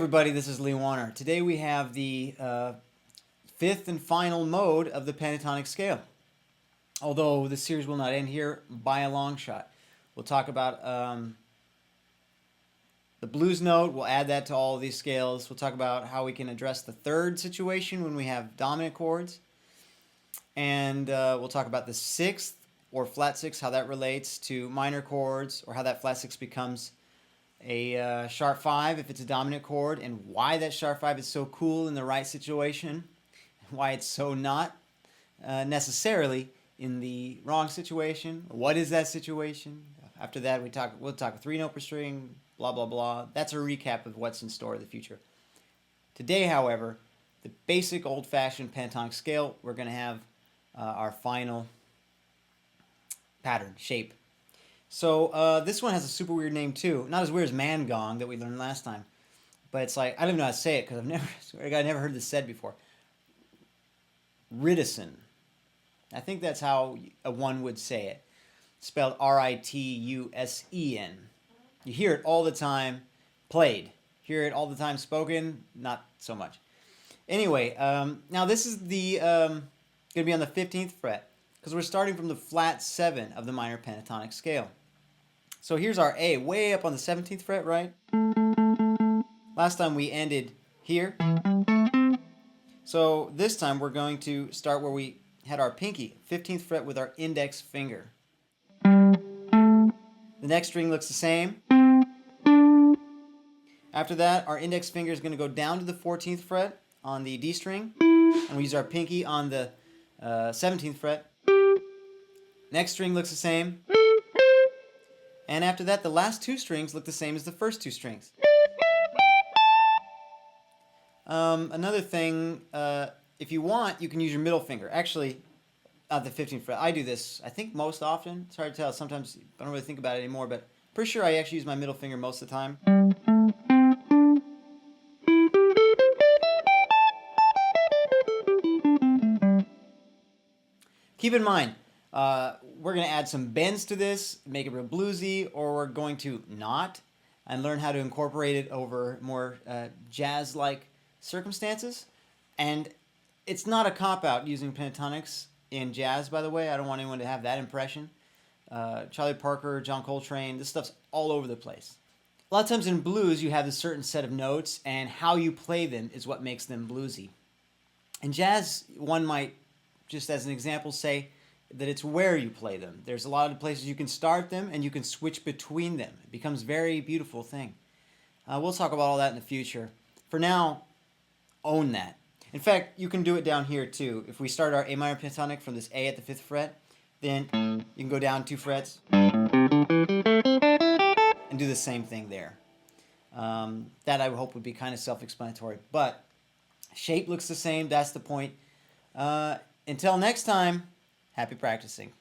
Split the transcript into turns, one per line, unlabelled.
everybody, this is Lee Wanner. Today we have the fifth and final mode of the pentatonic scale. Although the series will not end here by a long shot. We'll talk about the blues note. We'll add that to all of these scales. We'll talk about how we can address the third situation when we have dominant chords. And we'll talk about the sixth or flat six, how that relates to minor chords, or how that flat six becomes a sharp 5 if it's a dominant chord, and why that sharp 5 is so cool in the right situation, and why it's so not necessarily in the wrong situation. What is that situation? After that, we'll talk a 3-note per string, blah, blah, blah. That's a recap of what's in store in the future. Today, however, the basic old-fashioned pentatonic scale, we're going to have our final pattern, shape. So this one has a super weird name too. Not as weird as man gong that we learned last time. But it's like, I don't even know how to say it because I've never heard this said before. Ritusen. I think that's how one would say it. Spelled R-I-T-U-S-E-N. You hear it all the time played. Hear it all the time spoken, not so much. Anyway, now this is the going to be on the 15th fret because we're starting from the flat 7 of the minor pentatonic scale. So here's our A, way up on the 17th fret, right? Last time we ended here. So this time we're going to start where we had our pinky, 15th fret with our index finger. The next string looks the same. After that, our index finger is going to go down to the 14th fret on the D string, and we use our pinky on the 17th fret. Next string looks the same. And after that, the last 2 strings look the same as the first 2 strings. Another thing, if you want, you can use your middle finger. Actually, at the 15th fret. I do this, I think, most often. It's hard to tell. Sometimes I don't really think about it anymore, but pretty sure I actually use my middle finger most of the time. Keep in mind, we're going to add some bends to this, make it real bluesy, or we're going to not, and learn how to incorporate it over more jazz-like circumstances. And it's not a cop-out using pentatonics in jazz, by the way. I don't want anyone to have that impression. Charlie Parker, John Coltrane, this stuff's all over the place. A lot of times in blues, you have a certain set of notes, and how you play them is what makes them bluesy. In jazz, one might, just as an example, say that it's where you play them. There's a lot of places you can start them and you can switch between them. It becomes a very beautiful thing. We'll talk about all that in the future. For now, own that. In fact, you can do it down here too. If we start our A minor pentatonic from this A at the 5th fret, then you can go down 2 frets and do the same thing there. That I hope would be kind of self-explanatory. But shape looks the same. That's the point. Until next time, happy practicing.